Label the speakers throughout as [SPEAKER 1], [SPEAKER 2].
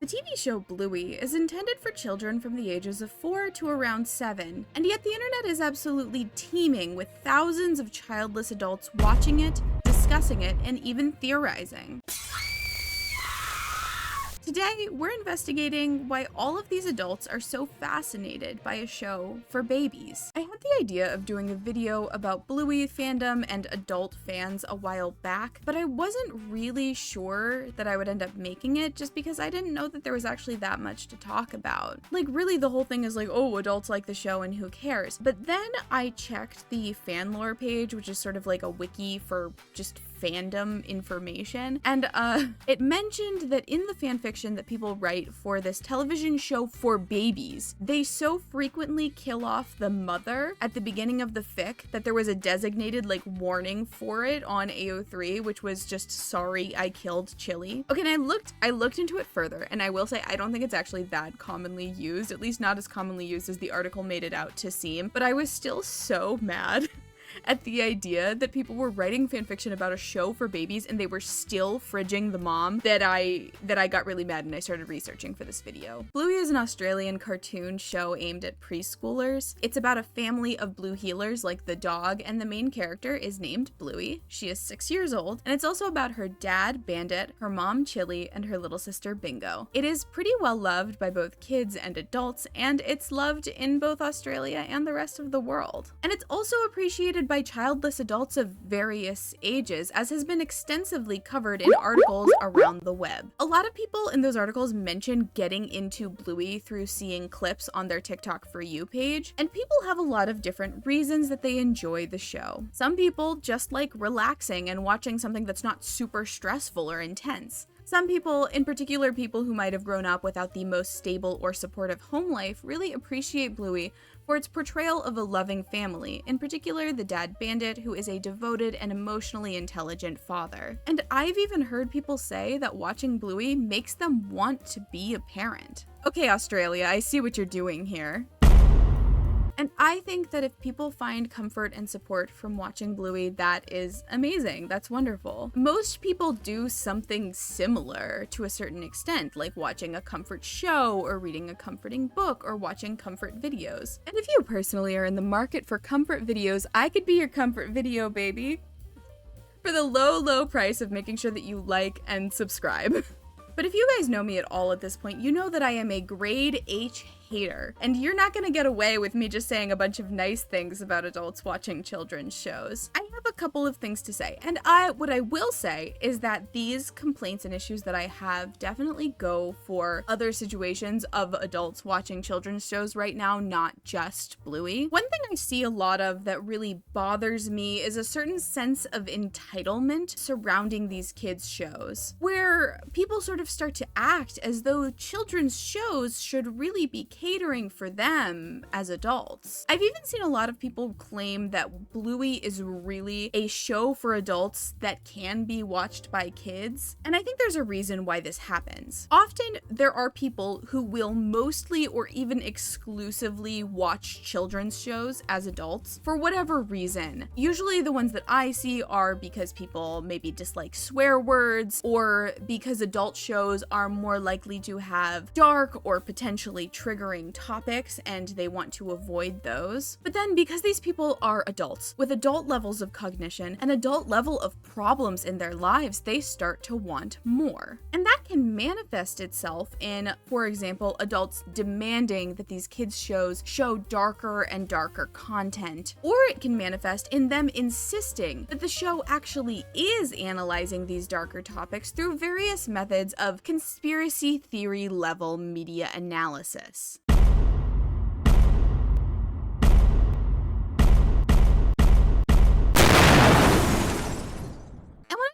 [SPEAKER 1] TV show Bluey is intended for children from the ages of 4 to around 7, and yet the internet is absolutely teeming with thousands of childless adults watching it, discussing it, and even theorizing. Today, we're investigating why all of these adults are so fascinated by a show for babies. I had the idea of doing a video about Bluey Fandom and adult fans a while back, but I wasn't really sure that I would end up making it just because I didn't know that there was actually that much to talk about. Like, really, the whole thing is like, oh, adults like the show and who cares? But then I checked the fan lore page, which is sort of like a wiki for just fandom information, and it mentioned that in the fanfiction that people write for this television show for babies, they so frequently kill off the mother at the beginning of the fic that there was a designated like warning for it on AO3, which was just sorry I killed Chilli. Okay, and I looked into it further, and I will say I don't think it's actually that commonly used, at least not as commonly used as the article made it out to seem, but I was still so mad at the idea that people were writing fanfiction about a show for babies and they were still fridging the mom that I got really mad and I started researching for this video. Bluey is an Australian cartoon show aimed at preschoolers. It's about a family of blue heelers like the dog, and the main character is named Bluey. She is 6 years old, and it's also about her dad, Bandit, her mom, Chilli, and her little sister, Bingo. It is pretty well loved by both kids and adults, and it's loved in both Australia and the rest of the world. And it's also appreciated by childless adults of various ages, as has been extensively covered in articles around the web. A lot of people in those articles mention getting into Bluey through seeing clips on their TikTok For You page, and people have a lot of different reasons that they enjoy the show. Some people just like relaxing and watching something that's not super stressful or intense. Some people, in particular people who might have grown up without the most stable or supportive home life, really appreciate Bluey for its portrayal of a loving family, in particular the dad Bandit, who is a devoted and emotionally intelligent father. And I've even heard people say that watching Bluey makes them want to be a parent. Okay, Australia, I see what you're doing here. And I think that if people find comfort and support from watching Bluey, that is amazing. That's wonderful. Most people do something similar to a certain extent, like watching a comfort show or reading a comforting book or watching comfort videos. And if you personally are in the market for comfort videos, I could be your comfort video, baby. For the low, low price of making sure that you like and subscribe. But if you guys know me at all at this point, you know that I am a grade H hater, and you're not gonna get away with me just saying a bunch of nice things about adults watching children's shows. I have a couple of things to say, and what I will say is that these complaints and issues that I have definitely go for other situations of adults watching children's shows right now, not just Bluey. One thing I see a lot of that really bothers me is a certain sense of entitlement surrounding these kids' shows, where people sort of start to act as though children's shows should really be catering for them as adults. I've even seen a lot of people claim that Bluey is really a show for adults that can be watched by kids, and I think there's a reason why this happens. Often, there are people who will mostly or even exclusively watch children's shows as adults for whatever reason. Usually the ones that I see are because people maybe dislike swear words, or because adult shows are more likely to have dark or potentially triggering topics and they want to avoid those. But then because these people are adults with adult levels of cognition and adult level of problems in their lives, they start to want more. And that can manifest itself in, for example, adults demanding that these kids' shows show darker and darker content. Or it can manifest in them insisting that the show actually is analyzing these darker topics through various methods of conspiracy theory level media analysis.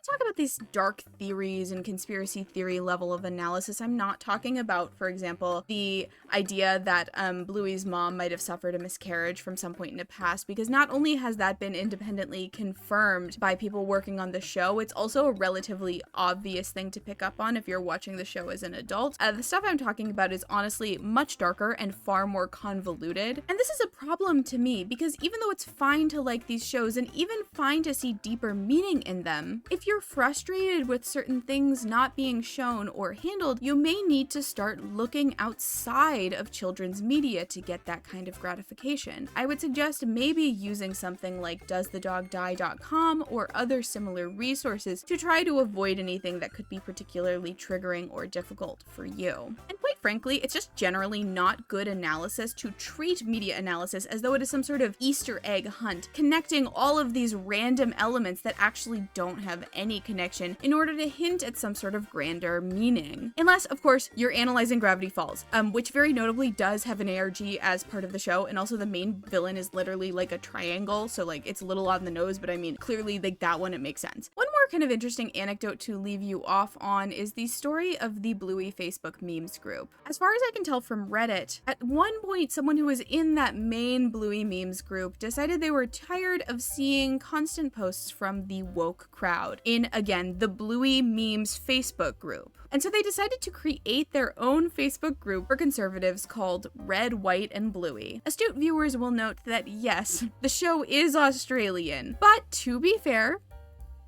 [SPEAKER 1] Talk about these dark theories and conspiracy theory level of analysis. I'm not talking about, for example, the idea that Bluey's mom might have suffered a miscarriage from some point in the past, because not only has that been independently confirmed by people working on the show, it's also a relatively obvious thing to pick up on if you're watching the show as an adult. The stuff I'm talking about is honestly much darker and far more convoluted. And this is a problem to me, because even though it's fine to like these shows and even fine to see deeper meaning in them, if you're you're frustrated with certain things not being shown or handled, you may need to start looking outside of children's media to get that kind of gratification. I would suggest maybe using something like doesthedogdie.com or other similar resources to try to avoid anything that could be particularly triggering or difficult for you. And quite frankly, it's just generally not good analysis to treat media analysis as though it is some sort of Easter egg hunt, connecting all of these random elements that actually don't have any connection in order to hint at some sort of grander meaning. Unless, of course, you're analyzing Gravity Falls, which very notably does have an ARG as part of the show, and also the main villain is literally like a triangle, so like it's a little on the nose, but I mean, clearly like that one, it makes sense. One more kind of interesting anecdote to leave you off on is the story of the Bluey Facebook memes group. As far as I can tell from Reddit, at one point, someone who was in that main Bluey memes group decided they were tired of seeing constant posts from the woke crowd in, again, the Bluey memes Facebook group. And so they decided to create their own Facebook group for conservatives called Red, White, and Bluey. Astute viewers will note that yes, the show is Australian, but to be fair,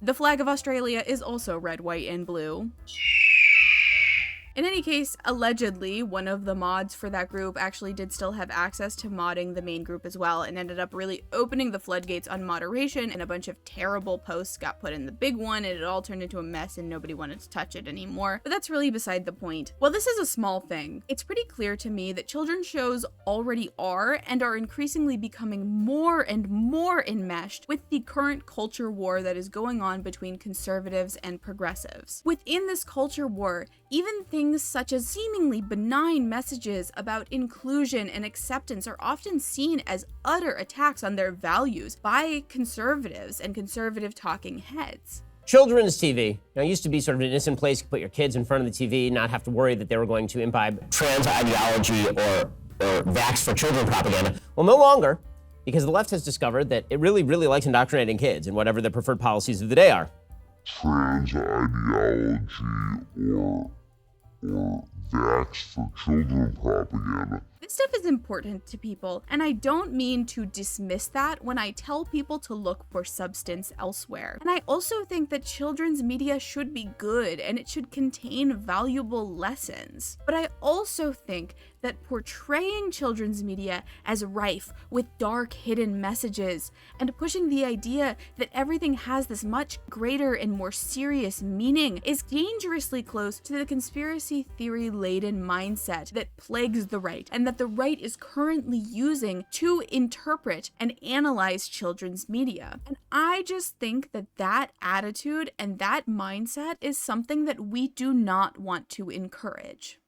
[SPEAKER 1] the flag of Australia is also red, white, and blue. In any case, allegedly, one of the mods for that group actually did still have access to modding the main group as well, and ended up really opening the floodgates on moderation, and a bunch of terrible posts got put in the big one, and it all turned into a mess and nobody wanted to touch it anymore. But that's really beside the point. While this is a small thing, it's pretty clear to me that children's shows already are and are increasingly becoming more and more enmeshed with the current culture war that is going on between conservatives and progressives. Within this culture war, even things such as seemingly benign messages about inclusion and acceptance are often seen as utter attacks on their values by conservatives and conservative talking heads.
[SPEAKER 2] Children's TV used to be sort of an innocent place to put your kids in front of the TV, not have to worry that they were going to imbibe trans ideology or vax for children propaganda. Well, no longer, because the left has discovered that it really likes indoctrinating kids in whatever the preferred policies of the day are.
[SPEAKER 3] Trans ideology or vax for children propaganda.
[SPEAKER 1] This stuff is important to people, and I don't mean to dismiss that when I tell people to look for substance elsewhere. And I also think that children's media should be good and it should contain valuable lessons. But I also think that portraying children's media as rife with dark hidden messages and pushing the idea that everything has this much greater and more serious meaning is dangerously close to the conspiracy theory laden mindset that plagues the right and that the right is currently using to interpret and analyze children's media. And I just think that that attitude and that mindset is something that we do not want to encourage.